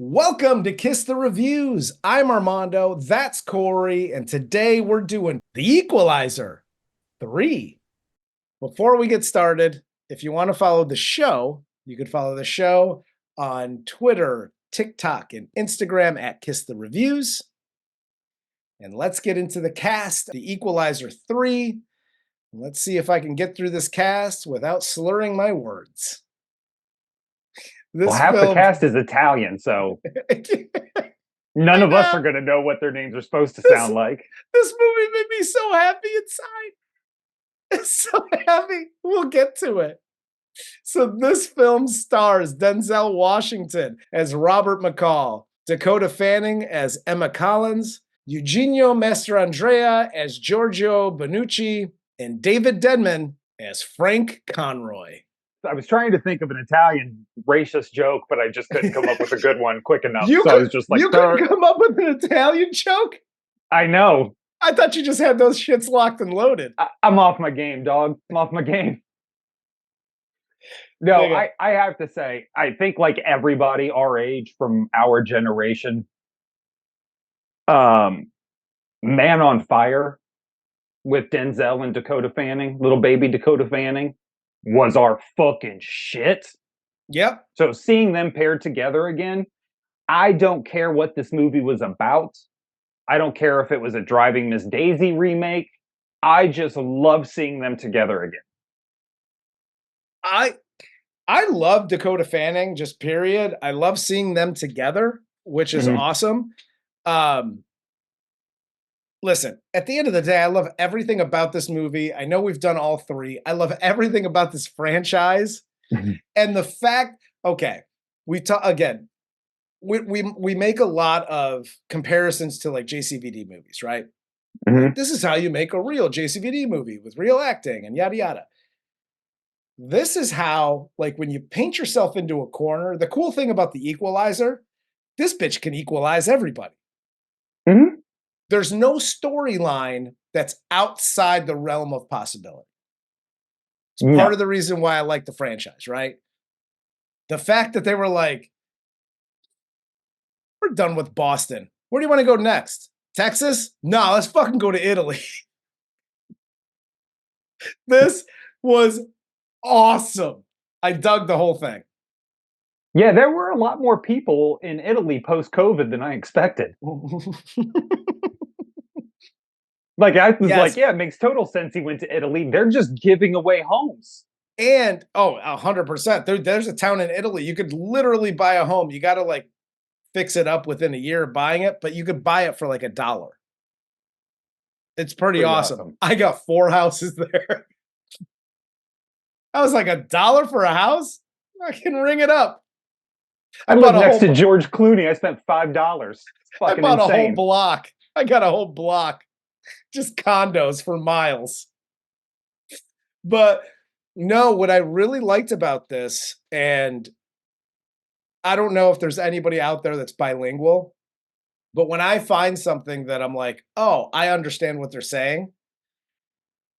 Welcome to Kiss the Reviews. I'm Armando, that's Corey, and today we're doing The Equalizer 3. Before we get started, if you want to follow the show, you could follow the show on Twitter, TikTok, and Instagram at Kiss the Reviews. And let's get into the cast, The Equalizer 3. Let's see if I can get through this cast without slurring my words. Well, half the cast is Italian, so none of us are going to know what their names are supposed to sound like. This movie made me so happy inside. It's so happy. We'll get to it. So this film stars Denzel Washington as Robert McCall, Dakota Fanning as Emma Collins, Eugenio Mastrandrea as Giorgio Bonucci, and David Denman as Frank Conroy. I was trying to think of an Italian racist joke, but I just couldn't come up with a good one quick enough. I was just like, you couldn't come up with an Italian joke? I know. I thought you just had those shits locked and loaded. I'm off my game, dog. I'm off my game. No, I have to say, I think like everybody our age from our generation, Man on Fire with Denzel and Dakota Fanning, little baby Dakota Fanning, was our fucking shit. Yep. So seeing them paired together again, I don't care what this movie was about. I don't care if it was a Driving Miss Daisy remake. I just love seeing them together again. I love Dakota Fanning, just period. I love seeing them together, which is awesome. Listen, at the end of the day, I love everything about this movie. I know we've done all three. I love everything about this franchise. And the fact, okay, we talk again, we make a lot of comparisons to like JCVD movies, right? This is how you make a real JCVD movie with real acting and yada yada. This is how, like, when you paint yourself into a corner, the cool thing about The Equalizer, this bitch can equalize everybody. There's no storyline that's outside the realm of possibility. It's part of the reason why I like the franchise, right? The fact that they were like, we're done with Boston. Where do you want to go next? Texas? No, let's fucking go to Italy. This was awesome. I dug the whole thing. Yeah, there were a lot more people in Italy post-COVID than I expected. Like, I was like, yeah, it makes total sense he went to Italy. They're just giving away homes. And, 100%. There's a town in Italy. You could literally buy a home. You got to, like, fix it up within a year of buying it, but you could buy it for, like, $1. It's pretty awesome. I got 4 houses there. I was like, $1 for a house? I can ring it up. I live next to George Clooney. I spent $5. I bought a whole block. I got a whole block. Just condos for miles. But no, what I really liked about this, and I don't know if there's anybody out there that's bilingual, but when I find something that I'm like, oh, I understand what they're saying,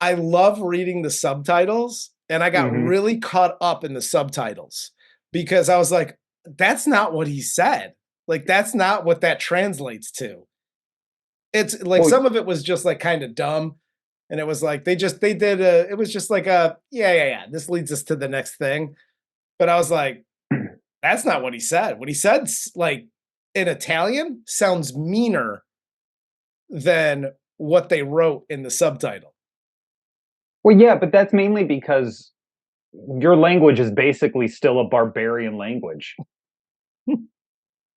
I love reading the subtitles, and I got really caught up in the subtitles because I was like, that's not what he said. Like, that's not what that translates to. It's like some of it was just like kind of dumb. And it was like, it was just like this leads us to the next thing. But I was like, that's not what he said. What he said, like in Italian, sounds meaner than what they wrote in the subtitle. Well, yeah, but that's mainly because your language is basically still a barbarian language.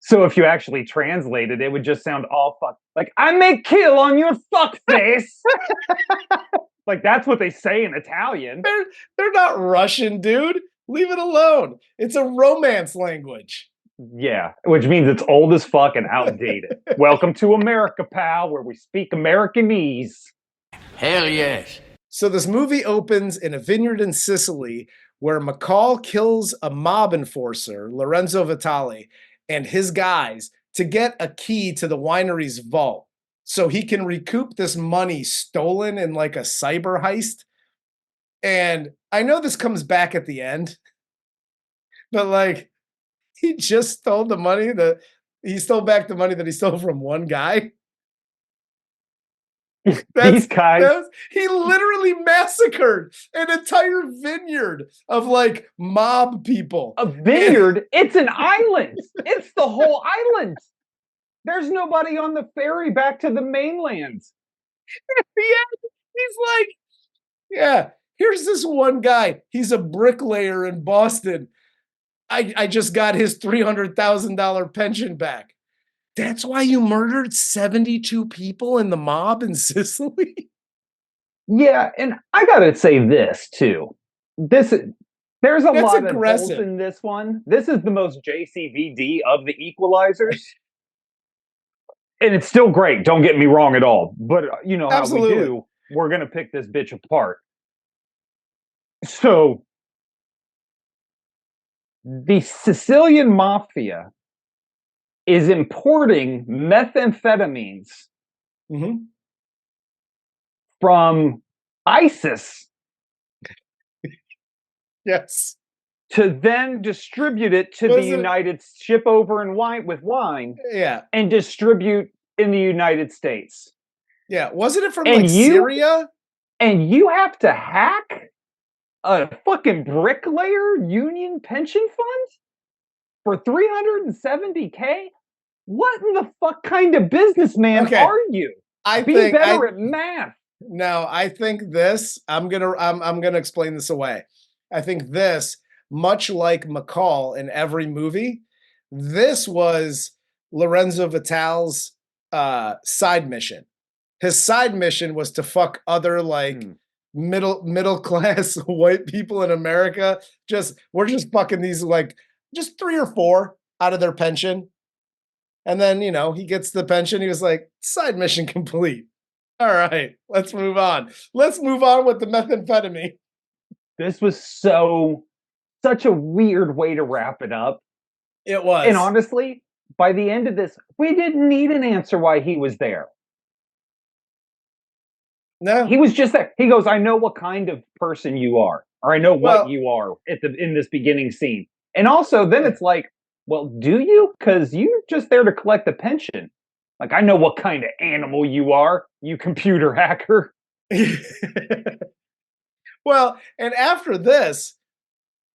So if you actually translate it, it would just sound all fuck. Like, I may kill on your fuck face. Like, that's what they say in Italian. They're not Russian, dude. Leave it alone. It's a romance language. Yeah, which means it's old as fuck and outdated. Welcome to America, pal, where we speak Americanese. Hell yes. So this movie opens in a vineyard in Sicily where McCall kills a mob enforcer, Lorenzo Vitale, and his guys to get a key to the winery's vault so he can recoup this money stolen in like a cyber heist. And I know this comes back at the end, but like he just stole the money. The He stole back the money that he stole from one guy. These guys, he literally massacred an entire vineyard of like mob people. A vineyard? It's an island. It's the whole island. There's nobody on the ferry back to the mainland. Yeah, he's like, yeah, here's this one guy. He's a bricklayer in Boston. I just got his $300,000 pension back. That's why you murdered 72 people in the mob in Sicily? Yeah, and I gotta say this too. There's a lot of holes in this one. This is the most JCVD of the Equalizers. And it's still great, don't get me wrong at all. But you know how we do, we're gonna pick this bitch apart. So the Sicilian mafia is importing methamphetamines from ISIS. Yes. To then distribute it to the United ship over in with wine. Yeah. And distribute in the United States. Yeah. Wasn't it from like Syria? And you have to hack a fucking bricklayer union pension fund for $370K? What in the fuck kind of businessman are you? Be better at math. No, I think this, I'm gonna explain this away. I think this, much like McCall in every movie, this was Lorenzo Vital's side mission. His side mission was to fuck other like middle class white people in America. We're just fucking these like just 3 or 4 out of their pension. And then, you know, he gets the pension. He was like, side mission complete. All right, let's move on. Let's move on with the methamphetamine. This was such a weird way to wrap it up. It was. And honestly, by the end of this, we didn't need an answer why he was there. No. He was just there. He goes, I know what kind of person you are, or I know what you are in this beginning scene. And also, then it's like, well, do you? Because you're just there to collect the pension. Like, I know what kind of animal you are, you computer hacker. Well, and after this,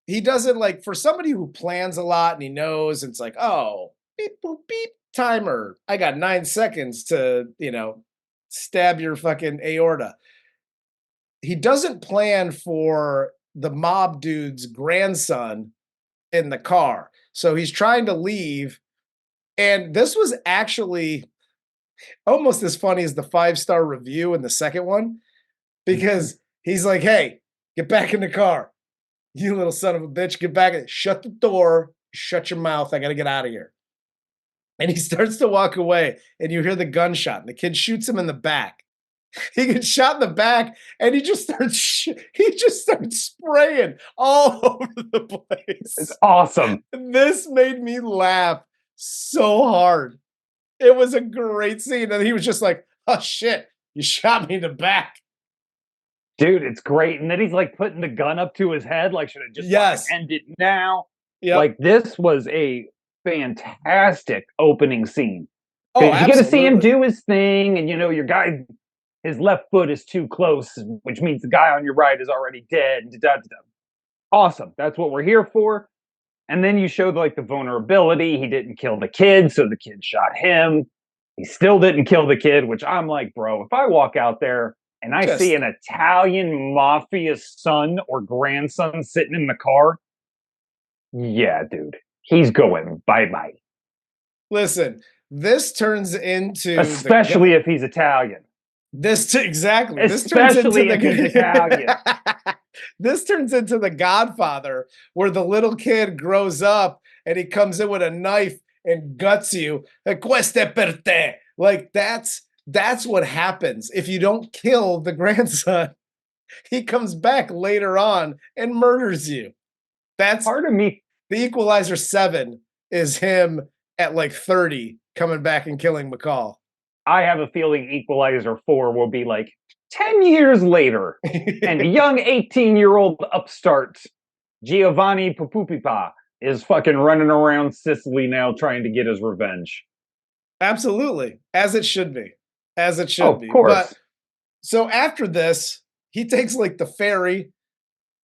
he doesn't like, for somebody who plans a lot and he knows, it's like, oh, beep, boop, beep, timer. I got 9 seconds to, you know, stab your fucking aorta. He doesn't plan for the mob dude's grandson in the car. So he's trying to leave. And this was actually almost as funny as the 5-star review in the second one, because he's like, hey, get back in the car. You little son of a bitch, get back. Shut the door. Shut your mouth. I got to get out of here. And he starts to walk away, and you hear the gunshot, and the kid shoots him in the back. He gets shot in the back, and he just starts spraying all over the place. It's awesome. This made me laugh so hard. It was a great scene, and he was just like, "Oh shit, you shot me in the back." Dude, it's great. And then he's like putting the gun up to his head, like, should I just end it now? Yep. Like, this was a fantastic opening scene. Oh, you get to see him do his thing, and you know, your guy, his left foot is too close, which means the guy on your right is already dead. Awesome. That's what we're here for. And then you show like the vulnerability. He didn't kill the kid, so the kid shot him. He still didn't kill the kid, which I'm like, bro, if I walk out there and I see an Italian mafia son or grandson sitting in the car, yeah, dude, he's going bye-bye. Listen, this turns into... Especially if he's Italian. Exactly. Especially if he's Italian. This turns into The Godfather, where the little kid grows up and he comes in with a knife and guts you. Queste per te. Like, that's what happens if you don't kill the grandson. He comes back later on and murders you. That's part of me. The Equalizer 7 is him at like 30 coming back and killing McCall. I have a feeling Equalizer 4 will be like 10 years later, and a young 18-year-old upstart, Giovanni Pupupipa, is fucking running around Sicily now trying to get his revenge. Absolutely. As it should be. As it should Of be. course. But so after this, he takes like the ferry.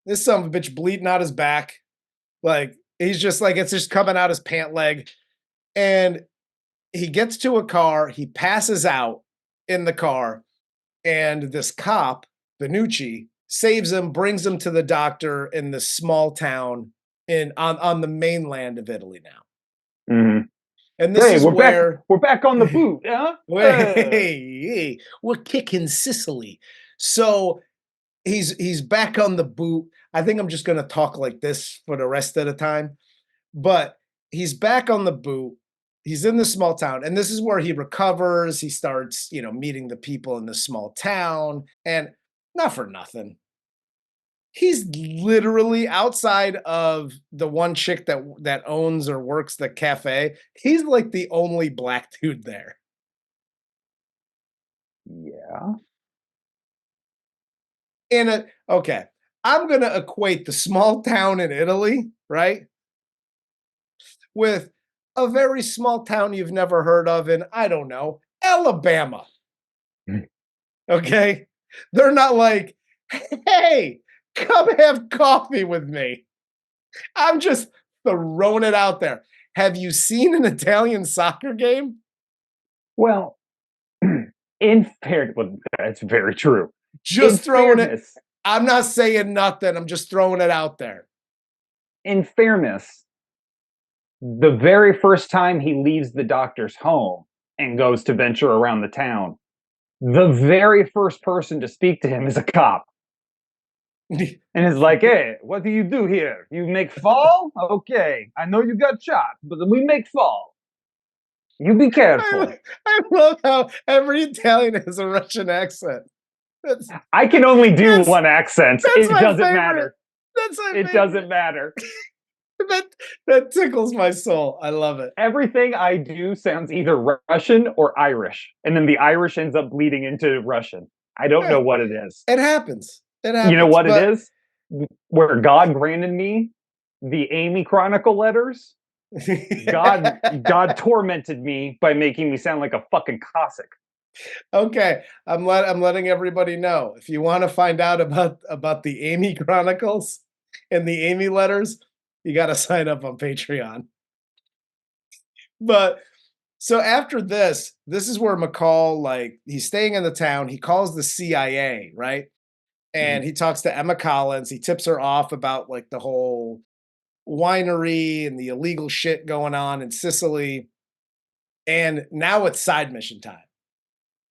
This son of a bitch bleeding out his back. Like, he's just like, it's just coming out his pant leg. And he gets to a car. He passes out in the car. And this cop, Bonucci, saves him, brings him to the doctor in this small town on the mainland of Italy now. Mm-hmm. And this is where we're back on the boot, huh? Hey, we're kicking Sicily. So he's back on the boot. I think I'm just gonna talk like this for the rest of the time. But he's back on the boot. He's in the small town, and this is where he recovers. He starts, meeting the people in the small town, and not for nothing. He's literally outside of the one chick that owns or works the cafe. He's like the only black dude there. Yeah. Okay, I'm gonna equate the small town in Italy, right, with a very small town you've never heard of in, I don't know, Alabama. Okay, they're not like, hey, come have coffee with me. I'm just throwing it out there. Have you seen an Italian soccer game? Well, that's very true. Just throwing it. I'm not saying nothing. I'm just throwing it out there. In fairness, the very first time he leaves the doctor's home and goes to venture around the town, the very first person to speak to him is a cop. And it's like, hey, what do you do here? You make fall? Okay. I know you got shot, but we make fall. You be careful. I love how every Italian has a Russian accent. I can only do one accent. It doesn't matter. That's my favorite. It doesn't matter. That tickles my soul. I love it. Everything I do sounds either Russian or Irish. And then the Irish ends up bleeding into Russian. I don't know what it is. It happens. You know what it is? Where God granted me the Amy Chronicle letters. God tormented me by making me sound like a fucking Cossack. Okay, I'm letting everybody know. If you want to find out about the Amy Chronicles and the Amy letters, you got to sign up on Patreon. But so after this is where McCall, like, he's staying in the town. He calls the CIA, right? And he talks to Emma Collins. He tips her off about like the whole winery and the illegal shit going on in Sicily. And now it's side mission time.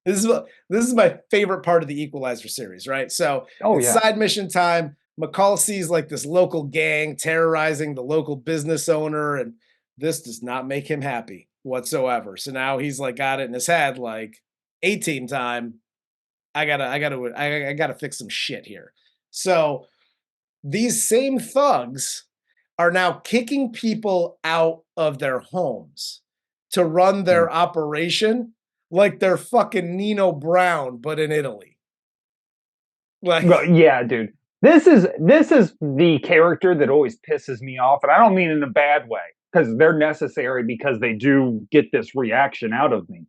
This is my favorite part of the Equalizer series, right? So side mission time. McCall sees like this local gang terrorizing the local business owner, and this does not make him happy whatsoever. So now he's like got it in his head, like, A-team time. I gotta fix some shit here. So these same thugs are now kicking people out of their homes to run their operation like they're fucking Nino Brown, but in Italy. Like, yeah, dude. This is the character that always pisses me off, and I don't mean in a bad way, because they're necessary because they do get this reaction out of me.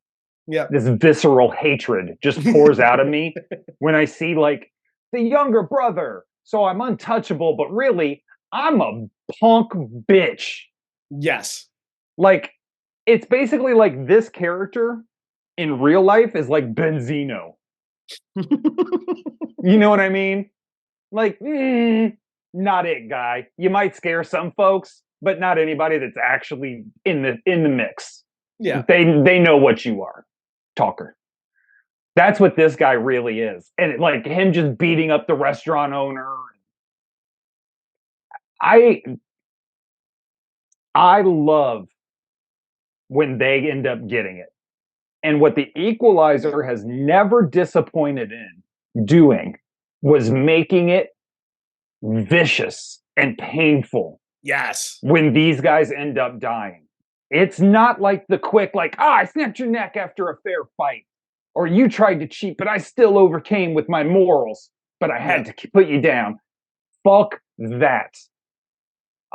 Yeah. This visceral hatred just pours out of me when I see like the younger brother. So I'm untouchable, but really I'm a punk bitch. Yes. Like, it's basically like this character in real life is like Benzino. You know what I mean? Like, not it, guy. You might scare some folks, but not anybody that's actually in the mix. Yeah. They know what you are. Talker. That's what this guy really is. And like him just beating up the restaurant owner. I love when they end up getting it. And what the Equalizer has never disappointed in doing was making it vicious and painful. Yes. When these guys end up dying. It's not like the quick, like, I snapped your neck after a fair fight. Or you tried to cheat, but I still overcame with my morals. But I had to put you down. Fuck that.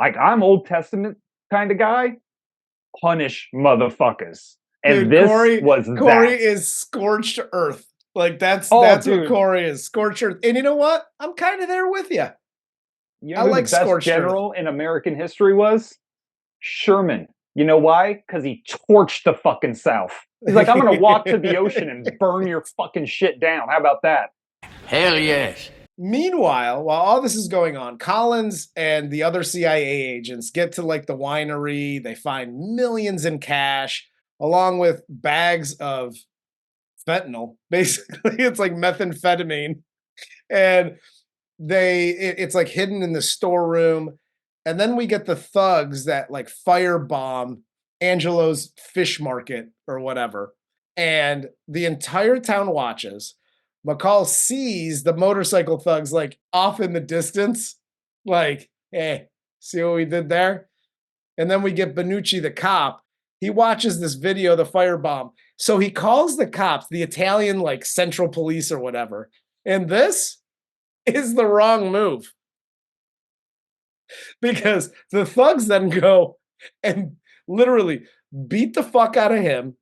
like I'm Old Testament kind of guy, punish motherfuckers. And Dude, this Corey was Corey that. is scorched earth. Like that's Oh, what dude. Corey is, scorched earth. And you know what? I'm kind of there with you. You I know who the like best scorched earth. general in American history was? Sherman. You know why? Because he torched the fucking South. He's like, I'm going to walk to the ocean and burn your fucking shit down. How about that? Hell yes. Meanwhile, while all this is going on, Collins and the other CIA agents get to like the winery. They find millions in cash, along with bags of fentanyl. Basically, it's like methamphetamine, and it's like hidden in the storeroom. And then we get the thugs that like firebomb Angelo's fish market or whatever, and the entire town watches. McCall sees the motorcycle thugs like off in the distance, like, hey, see what we did there? And then we get Bonucci, the cop. He watches this video, the firebomb. So he calls the cops, the Italian like Central Police or whatever. And this is the wrong move because the thugs then go and literally beat the fuck out of him.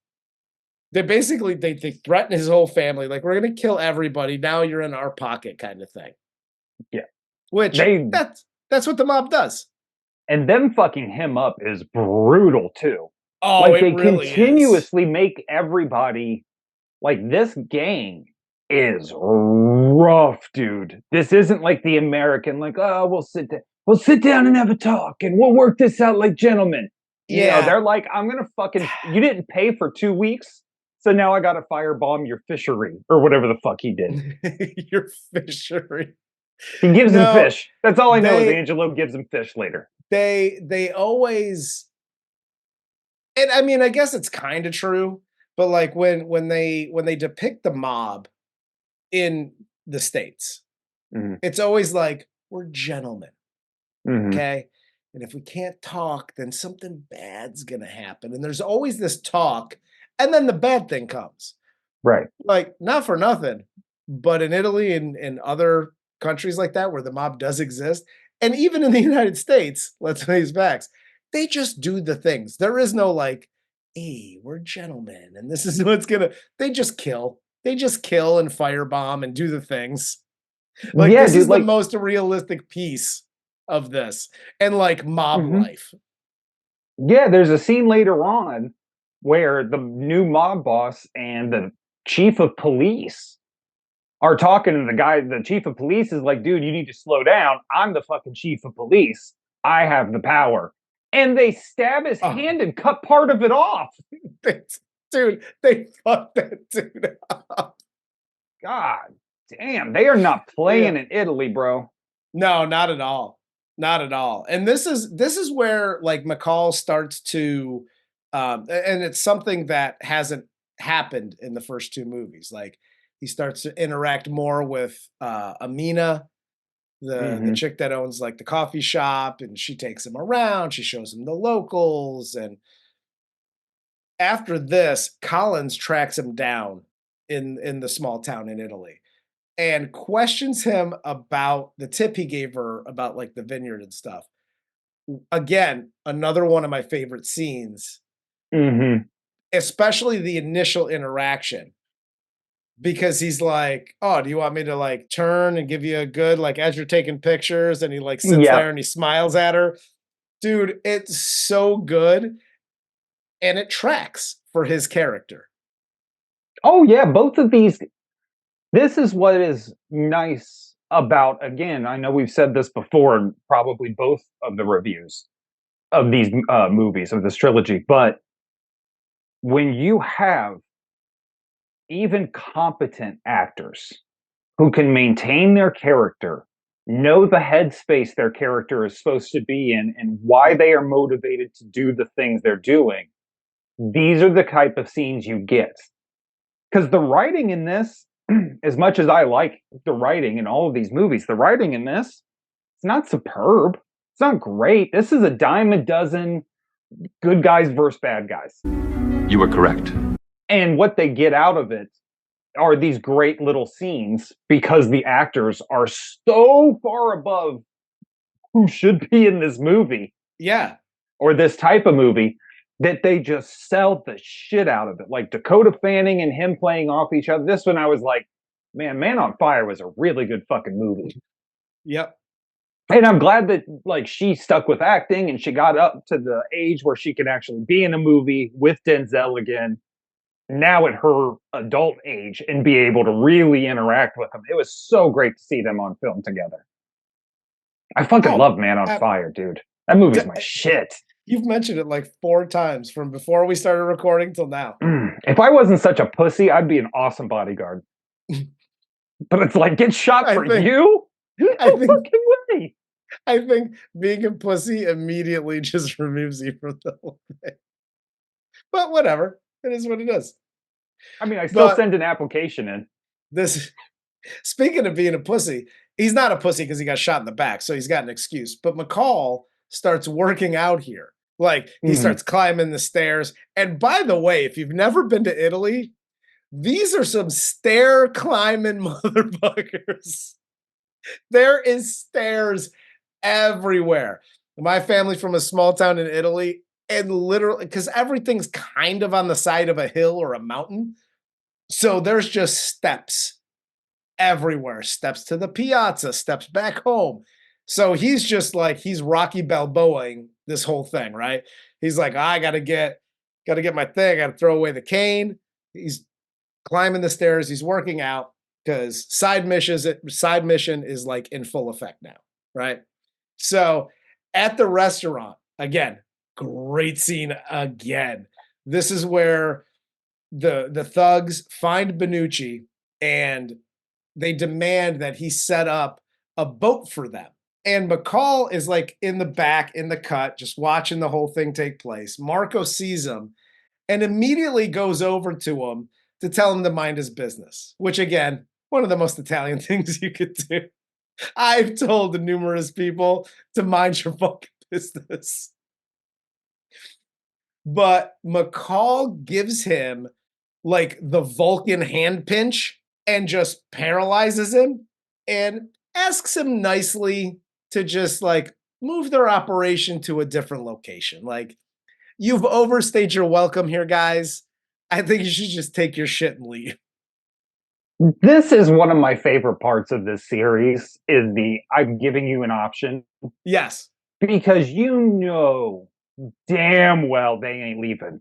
They basically they threaten his whole family, like we're gonna kill everybody. Now you're in our pocket, kind of thing. Yeah. Which that's what the mob does. And them fucking him up is brutal too. Oh, like it they really continuously make everybody like this gang is rough, dude. This isn't like the American, like, oh, we'll sit down and have a talk and we'll work this out like gentlemen. You know, they're like, I'm gonna fucking you didn't pay for 2 weeks. So now I gotta firebomb your fishery or whatever the fuck he did. Your fishery. He gives him fish. That's all I know is Angelo gives him fish later. They always, and I mean, I guess it's kind of true, but like when they depict the mob in the States, it's always like we're gentlemen. Okay. And if we can't talk, then something bad's gonna happen. And there's always this talk, and then the bad thing comes. Right. Like, not for nothing, but in Italy and other countries like that where the mob does exist, and even in the United States, let's face facts, they just do the things. There is no like, hey, we're gentlemen, and this is what's gonna they just kill. They just kill and firebomb and do the things. Like, yeah, this dude, is the most realistic piece of this and like mob life. Yeah, there's a scene later on where the new mob boss and the chief of police are talking to the guy. The chief of police is like, dude, you need to slow down. I'm the fucking chief of police. I have the power. And they stab his hand and cut part of it off. Dude, they fucked that dude up. God damn, they are not playing in Italy, bro. No, not at all. Not at all. And this is where like McCall starts to and it's something that hasn't happened in the first 2 movies. Like he starts to interact more with Amina, the chick that owns like the coffee shop, and she takes him around, she shows him the locals, and after this, Collins tracks him down in the small town in Italy and questions him about the tip he gave her about like the vineyard and stuff. Again, another one of my favorite scenes, especially the initial interaction, because he's like, oh, do you want me to like turn and give you a good, like as you're taking pictures, and he like sits there and he smiles at her. Dude, it's so good. And it tracks for his character. Oh yeah, both of these. This is what is nice about, again, I know we've said this before in probably both of the reviews of these movies, of this trilogy, but when you have even competent actors who can maintain their character, know the headspace their character is supposed to be in, and why they are motivated to do the things they're doing, these are the type of scenes you get. Because the writing in this, as much as I like the writing in all of these movies, the writing in this, it's not superb. It's not great. This is a dime a dozen good guys versus bad guys. You were correct. And what they get out of it are these great little scenes because the actors are so far above who should be in this movie. Yeah. Or this type of movie, that they just sell the shit out of it. Like Dakota Fanning and him playing off each other. This one I was like, Man on Fire was a really good fucking movie. Yep. And I'm glad that like she stuck with acting and she got up to the age where she could actually be in a movie with Denzel again, now at her adult age, and be able to really interact with him. It was so great to see them on film together. I fucking love Man on Fire, dude. That movie's my shit. You've mentioned it like 4 times from before we started recording till now. If I wasn't such a pussy, I'd be an awesome bodyguard. But it's like, get shot for you? I think, fucking way. I think being a pussy immediately just removes you from the whole thing. But whatever. It is what it is. I mean, I still send an application in. Speaking of being a pussy, he's not a pussy because he got shot in the back, so he's got an excuse. But McCall starts working out here. Like, he starts climbing the stairs. And by the way, if you've never been to Italy, these are some stair climbing motherfuckers. There is stairs everywhere. My family from a small town in Italy, and literally, because everything's kind of on the side of a hill or a mountain. So there's just steps everywhere. Steps to the piazza, steps back home. So he's just like, he's Rocky Balboaing this whole thing, right? He's like, I gotta get my thing, I gotta throw away the cane. He's climbing the stairs, he's working out, because side mission is like in full effect now, right? So at the restaurant, again, great scene again. This is where the thugs find Bonucci and they demand that he set up a boat for them. And McCall is like in the back, in the cut, just watching the whole thing take place. Marco sees him and immediately goes over to him to tell him to mind his business, which again, one of the most Italian things you could do. I've told numerous people to mind your fucking business. But McCall gives him like the Vulcan hand pinch and just paralyzes him and asks him nicely to just like move their operation to a different location. Like, you've overstayed your welcome here, guys. I think you should just take your shit and leave. This is one of my favorite parts of this series, is the I'm giving you an option. Yes. Because you know damn well they ain't leaving.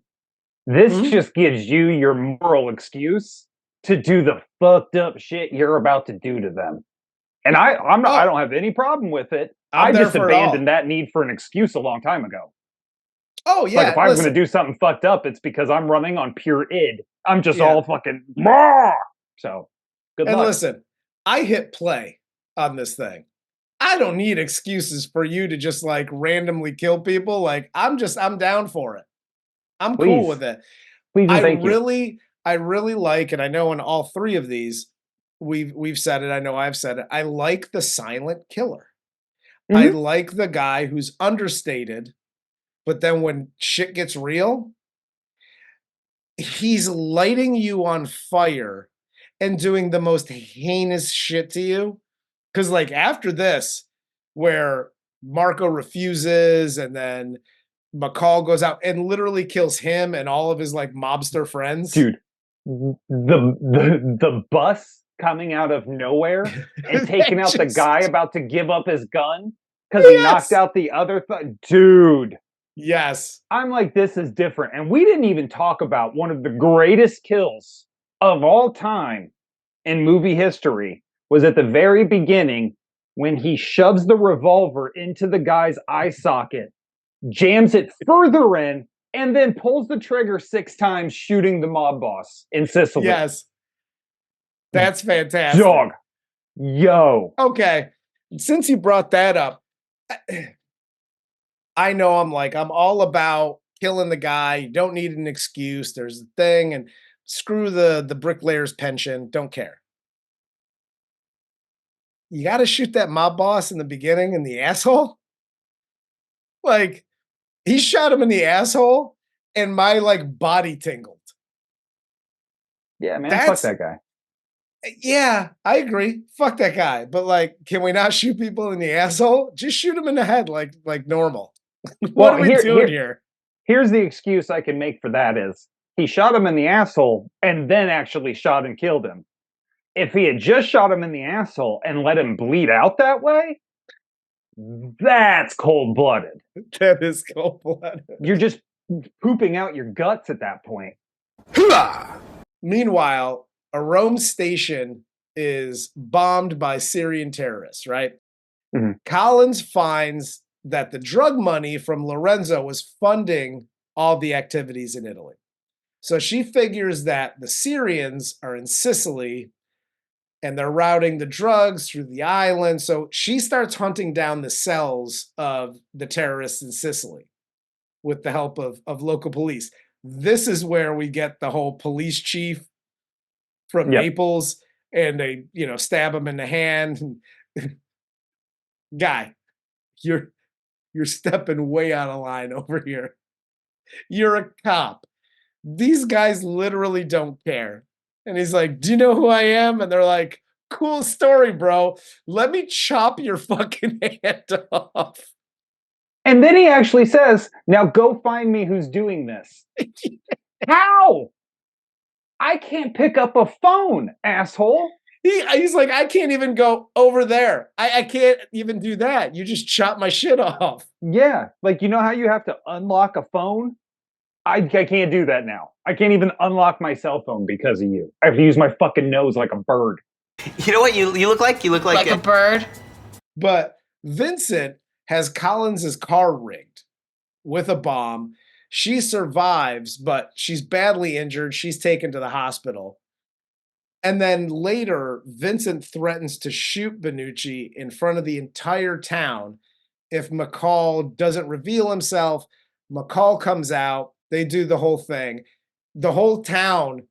This just gives you your moral excuse to do the fucked up shit you're about to do to them. And I don't have any problem with it. I just abandoned that need for an excuse a long time ago. Oh, yeah. Like, if I was going to do something fucked up, it's because I'm running on pure id. I'm just all fucking so good luck. And listen, I hit play on this thing. I don't need excuses for you to just like randomly kill people. Like, I'm down for it. I'm cool with it. Please and thank you. I really like, and I know in all 3 of these, we've said it. I know I've said it. I like the silent killer. I like the guy who's understated, but then when shit gets real, he's lighting you on fire and doing the most heinous shit to you. Because like after this, where Marco refuses and then McCall goes out and literally kills him and all of his like mobster friends. Dude, the bus coming out of nowhere and taking out the guy about to give up his gun because he knocked out the other dude. Yes. I'm like, this is different. And we didn't even talk about one of the greatest kills of all time in movie history was at the very beginning when he shoves the revolver into the guy's eye socket, jams it further in, and then pulls the trigger 6 times, shooting the mob boss in Sicily. Yes. That's fantastic. Dog. Yo. Okay. Since you brought that up, I know I'm all about killing the guy. You don't need an excuse. There's a thing, and screw the bricklayer's pension. Don't care. You got to shoot that mob boss in the beginning in the asshole. Like, he shot him in the asshole, and my like body tingled. Yeah, man, fuck that guy. Yeah, I agree. Fuck that guy. But like, can we not shoot people in the asshole? Just shoot him in the head like normal. What Well, are we doing here? here's the excuse I can make for that is he shot him in the asshole and then actually shot and killed him. If he had just shot him in the asshole and let him bleed out that way, that's cold-blooded. That is cold-blooded. You're just pooping out your guts at that point. Meanwhile, a Rome station is bombed by Syrian terrorists, right? Mm-hmm. Collins finds that the drug money from Lorenzo was funding all the activities in Italy. So she figures that the Syrians are in Sicily and they're routing the drugs through the island. So she starts hunting down the cells of the terrorists in Sicily with the help of local police. This is where we get the whole police chief from Naples, and they, stab him in the hand. Guy, you're stepping way out of line over here. You're a cop. These guys literally don't care. And he's like, do you know who I am? And they're like, cool story, bro. Let me chop your fucking hand off. And then he actually says, now go find me who's doing this. How? I can't pick up a phone, asshole. He's like, I can't even go over there. I can't even do that. You just chop my shit off. Yeah. Like, you know how you have to unlock a phone? I can't do that now. I can't even unlock my cell phone because of you. I have to use my fucking nose like a bird. You know what you look like? You look like a bird. But Vincent has Collins's car rigged with a bomb. She survives, but she's badly injured. She's taken to the hospital. And then later, Vincent threatens to shoot Bonucci in front of the entire town if McCall doesn't reveal himself. McCall comes out. They do the whole thing. The whole town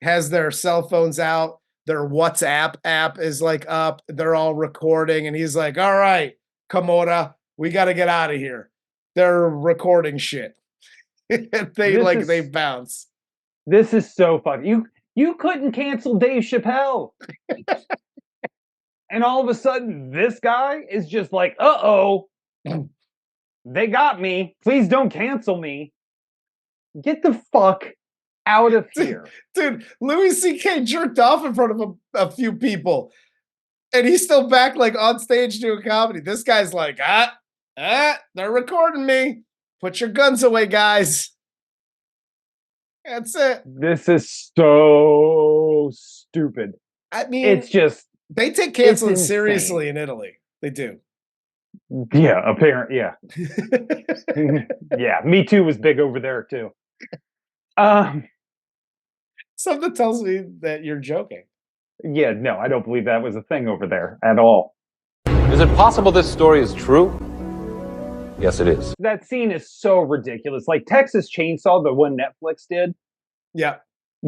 has their cell phones out. Their WhatsApp app is like up. They're all recording. And he's like, all right, Kamora, we got to get out of here. They're recording shit. They bounce. This is so funny. You couldn't cancel Dave Chappelle. And all of a sudden, this guy is just like, uh-oh, they got me. Please don't cancel me. Get the fuck out of here. Dude, Louis C.K. jerked off in front of a few people. And he's still back like on stage doing comedy. This guy's like, they're recording me. Put your guns away, guys. That's it. This is so stupid. I mean, it's just they take canceling seriously in Italy. They do. Yeah, apparently, yeah. Yeah, Me Too was big over there too. Something tells me that you're joking. Yeah, no, I don't believe that was a thing over there at all. Is it possible this story is true? Yes, it is. That scene is so ridiculous. Like Texas Chainsaw, the one Netflix did,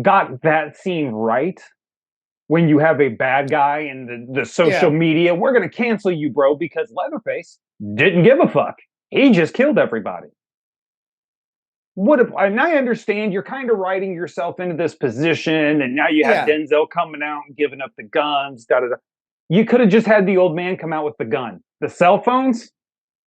got that scene right. When you have a bad guy in the social media, we're going to cancel you, bro, because Leatherface didn't give a fuck. He just killed everybody. And I understand you're kind of writing yourself into this position, and now you have Denzel coming out and giving up the guns. You could have just had the old man come out with the gun. The cell phones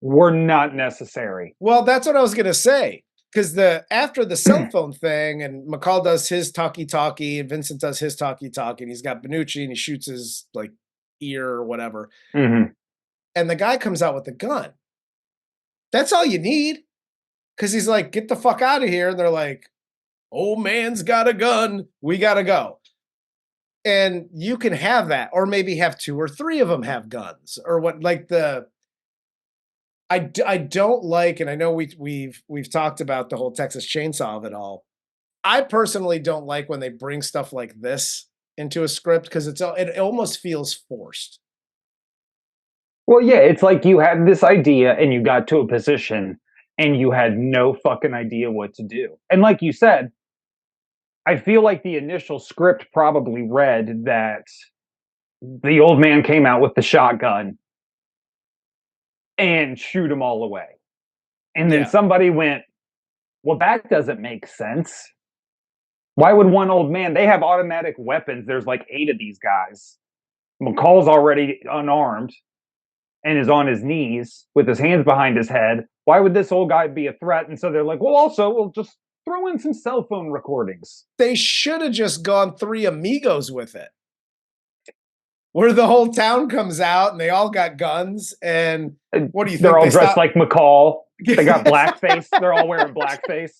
were not necessary. Well, that's what I was going to say. Because after the cell phone thing, and McCall does his talkie-talkie, and Vincent does his talkie-talkie, and he's got Bonucci, and he shoots his like ear or whatever. Mm-hmm. And the guy comes out with a gun. That's all you need. Because he's like, get the fuck out of here. And they're like, old man's got a gun. We got to go. And you can have that, or maybe have 2 or 3 of them have guns, or what, like I don't like, and I know we've talked about the whole Texas Chainsaw of it all. I personally don't like when they bring stuff like this into a script because it almost feels forced. Well, yeah, it's like you had this idea and you got to a position and you had no fucking idea what to do. And like you said, I feel like the initial script probably read that the old man came out with the shotgun and shoot them all away. And then somebody went, well, that doesn't make sense. Why would one old man? They have automatic weapons. There's like 8 of these guys. McCall's already unarmed and is on his knees with his hands behind his head. Why would this old guy be a threat? And so they're like, well, also, we'll just throw in some cell phone recordings. They should have just gone Three Amigos with it, where the whole town comes out and they all got guns. And what do you think? They're all dressed like McCall. They got blackface. They're all wearing blackface.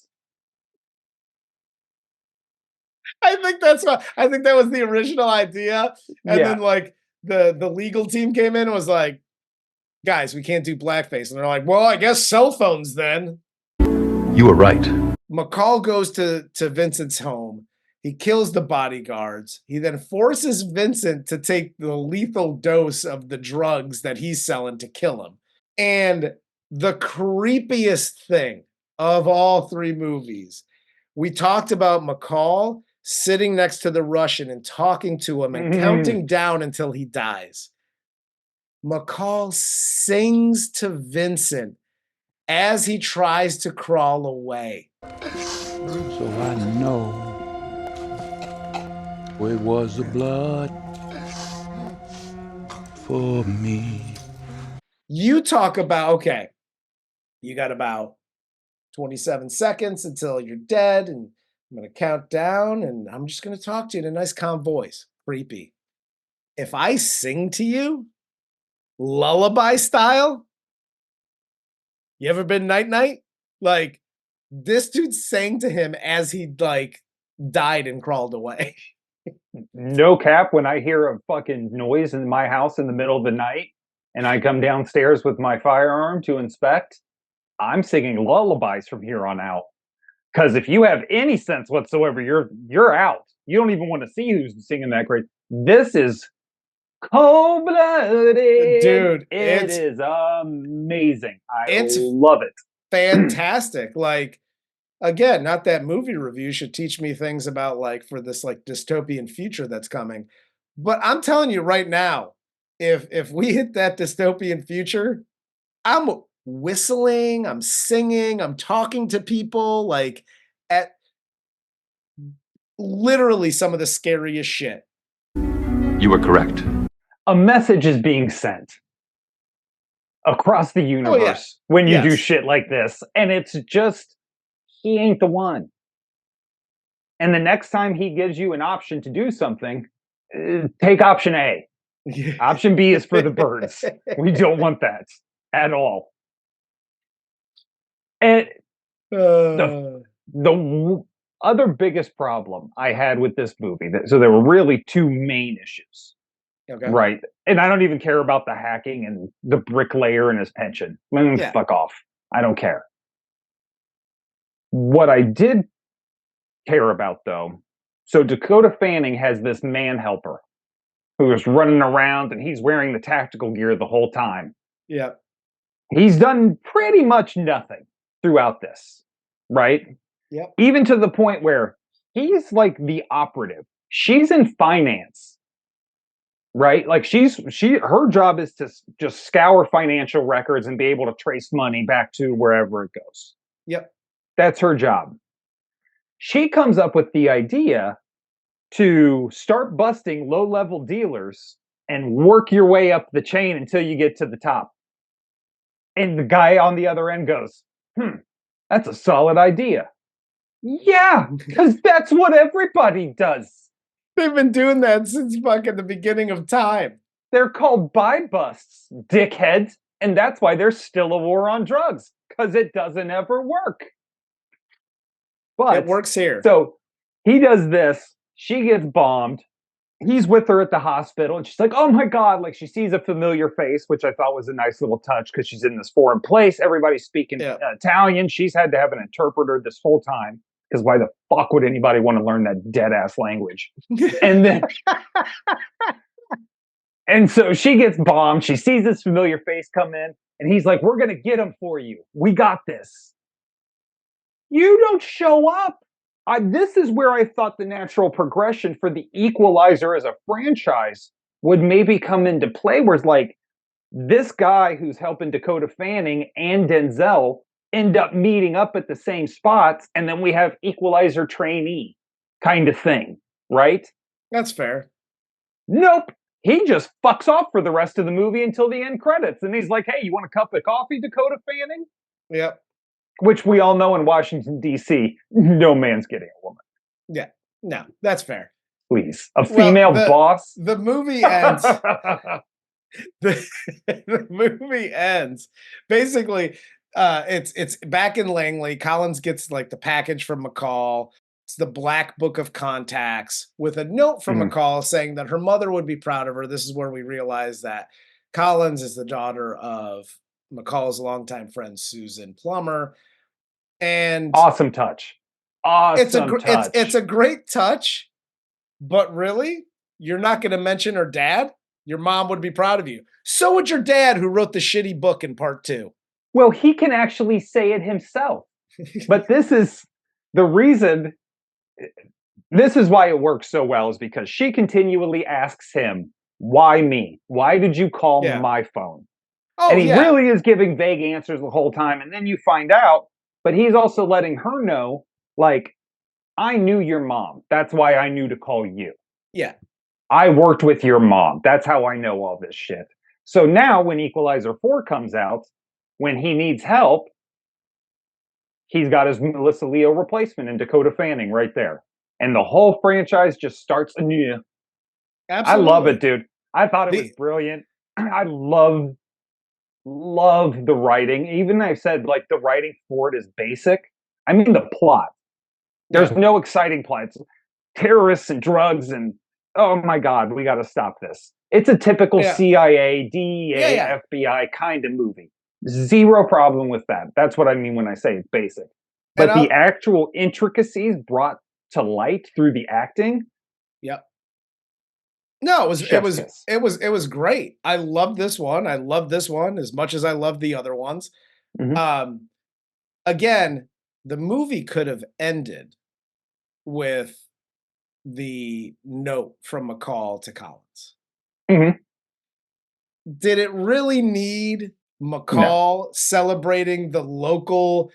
I think that was the original idea. And then like the legal team came in and was like, guys, we can't do blackface. And they're like, well, I guess cell phones then. You were right. McCall goes to Vincent's home. He kills the bodyguards. He then forces Vincent to take the lethal dose of the drugs that he's selling to kill him. And the creepiest thing of all 3 movies, we talked about McCall sitting next to the Russian and talking to him and counting down until he dies. McCall sings to Vincent as he tries to crawl away. So I know where was the blood for me. You talk about, okay, you got about 27 seconds until you're dead, and I'm going to count down, and I'm just going to talk to you in a nice, calm voice. Creepy. If I sing to you, lullaby style, you ever been night-night? Like, this dude sang to him as he, like, died and crawled away. No cap, when I hear a fucking noise in my house in the middle of the night, and I come downstairs with my firearm to inspect, I'm singing lullabies from here on out. Because if you have any sense whatsoever, you're out. You don't even want to see who's singing that great. This is cold-blooded. Dude, it is amazing. I love it. Fantastic. Like, again, not that movie review should teach me things about, like, for this, like, dystopian future that's coming. But I'm telling you right now, if we hit that dystopian future, I'm whistling, I'm singing, I'm talking to people, like, at literally some of the scariest shit. You were correct. A message is being sent across the universe when you do shit like this. And it's just, he ain't the one. And the next time he gives you an option to do something, take option A. Option B is for the birds. We don't want that at all. And the other biggest problem I had with this movie, so there were really 2 main issues. Okay. Right. And I don't even care about the hacking and the bricklayer and his pension. Fuck off. I don't care. What I did care about, though, so Dakota Fanning has this man helper who is running around and he's wearing the tactical gear the whole time. Yeah. He's done pretty much nothing throughout this, right? Yep. Even to the point where he's like the operative. She's in finance, right? Like her job is to just scour financial records and be able to trace money back to wherever it goes. Yep. That's her job. She comes up with the idea to start busting low-level dealers and work your way up the chain until you get to the top. And the guy on the other end goes, that's a solid idea. Yeah, because that's what everybody does. They've been doing that since fucking the beginning of time. They're called buy busts, dickheads. And that's why there's still a war on drugs, because it doesn't ever work. But it works here. So he does this. She gets bombed. He's with her at the hospital, and she's like, oh my God, like she sees a familiar face, which I thought was a nice little touch because she's in this foreign place. Everybody's speaking Italian. She's had to have an interpreter this whole time because why the fuck would anybody want to learn that dead ass language? And then, and so she gets bombed. She sees this familiar face come in, and he's like, we're going to get him for you. We got this. You don't show up. This is where I thought the natural progression for the Equalizer as a franchise would maybe come into play, where it's like this guy who's helping Dakota Fanning and Denzel end up meeting up at the same spots, and then we have Equalizer trainee kind of thing, right? That's fair. Nope. He just fucks off for the rest of the movie until the end credits. And he's like, hey, you want a cup of coffee, Dakota Fanning? Yep. Which we all know in Washington, D.C., no man's getting a woman. Yeah. No, that's fair. Please. A female boss? The movie ends. the movie ends. Basically, it's back in Langley. Collins gets like the package from McCall. It's the Black Book of Contacts with a note from McCall saying that her mother would be proud of her. This is where we realize that Collins is the daughter of McCall's longtime friend Susan Plummer. And awesome touch. Awesome touch. It's a great touch, but really, you're not going to mention her dad? Your mom would be proud of you. So would your dad, who wrote the shitty book in part 2. Well, he can actually say it himself. But this is the reason. This is why it works so well, is because she continually asks him, why me? Why did you call my phone? Oh, and he really is giving vague answers the whole time. And then you find out, but he's also letting her know, like, I knew your mom. That's why I knew to call you. Yeah. I worked with your mom. That's how I know all this shit. So now when Equalizer 4 comes out, when he needs help, he's got his Melissa Leo replacement in Dakota Fanning right there. And the whole franchise just starts anew. Absolutely. I love it, dude. I thought it was brilliant. I love the writing. Even I said, like, the writing for it is basic. I mean, the plot. There's no exciting plot. It's terrorists and drugs and, oh my God, we got to stop this. It's a typical CIA, DEA, FBI kind of movie. Zero problem with that. That's what I mean when I say it's basic. But the actual intricacies brought to light through the acting. Yep. No, it was great. I love this one. I love this one as much as I love the other ones. Again, the movie could have ended with the note from McCall to Collins. Did it really need McCall celebrating the local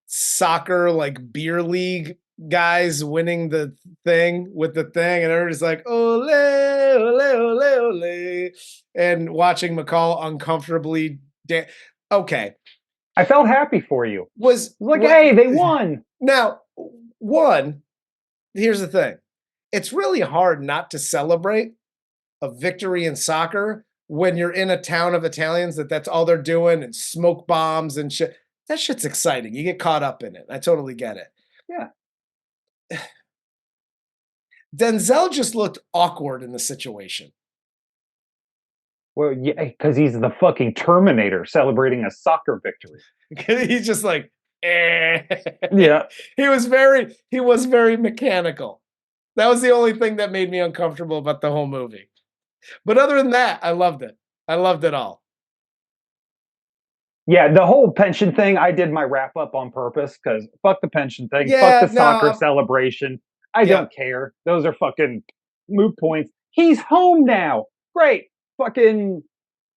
soccer, like, beer league guys winning the thing with the thing, and everybody's like, ole, ole, ole, ole, and watching McCall uncomfortably okay. I felt happy for you. Hey, they won. Now, here's the thing. It's really hard not to celebrate a victory in soccer when you're in a town of Italians that's all they're doing, and smoke bombs and shit. That shit's exciting. You get caught up in it. I totally get it. Yeah. Denzel just looked awkward in the situation. Well, yeah, because he's the fucking Terminator celebrating a soccer victory. He's just like, eh. Yeah. He was very mechanical. That was the only thing that made me uncomfortable about the whole movie. But other than that, I loved it. I loved it all. Yeah, the whole pension thing, I did my wrap up on purpose because fuck the pension thing, fuck the soccer celebration. I don't care. Those are fucking moot points. He's home now. Great. Fucking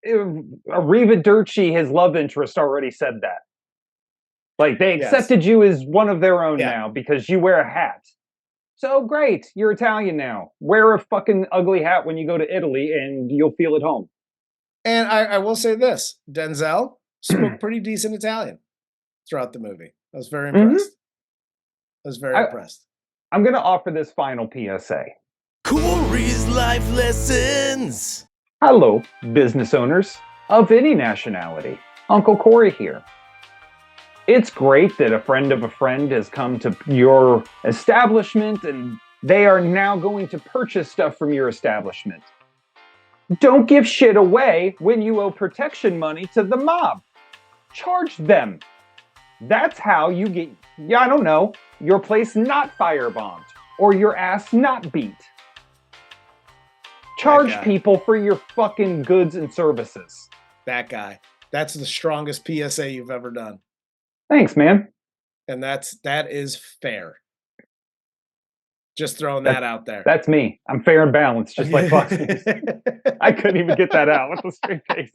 Arrivederci, his love interest, already said that. Like, they accepted you as one of their own now because you wear a hat. So great, you're Italian now. Wear a fucking ugly hat when you go to Italy and you'll feel at home. And I will say this, Denzel spoke pretty decent Italian throughout the movie. I was very impressed. I was very impressed. I'm going to offer this final PSA. Corey's Life Lessons. Hello, business owners of any nationality. Uncle Corey here. It's great that a friend of a friend has come to your establishment and they are now going to purchase stuff from your establishment. Don't give shit away when you owe protection money to the mob. Charge them. That's how you get, I don't know, your place not firebombed or your ass not beat. Charge people for your fucking goods and services. That guy. That's the strongest PSA you've ever done. Thanks, man. And that is fair. Just throwing that out there. That's me. I'm fair and balanced, just like Fox News. I couldn't even get that out with a straight face.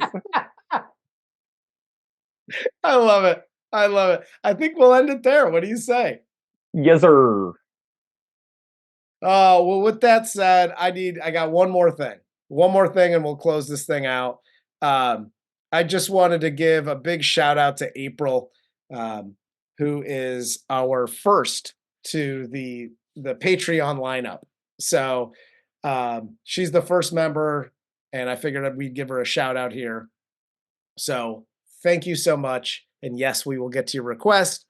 I love it. I love it. I think we'll end it there. What do you say? Yes, sir. Well, with that said, I got one more thing. One more thing, and we'll close this thing out. I just wanted to give a big shout out to April, who is our first to the Patreon lineup. So she's the first member, and I figured we'd give her a shout out here. So thank you so much. And yes, we will get to your request.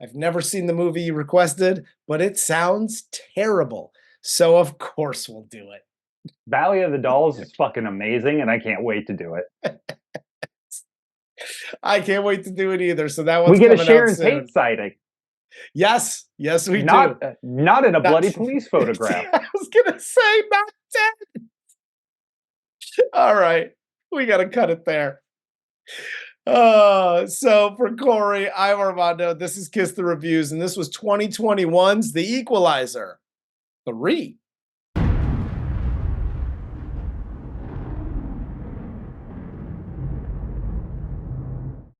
I've never seen the movie you requested, but it sounds terrible. So of course we'll do it. Valley of the Dolls is fucking amazing, and I can't wait to do it. I can't wait to do it either. So that one's we get a coming Sharon out soon. Tate sighting. Yes, we not, do. Not in a bloody police photograph. I was gonna say not dead. All right, we gotta cut it there. So for Corey, I'm Armando. This is Kiss the Reviews, and this was 2021's The Equalizer 3.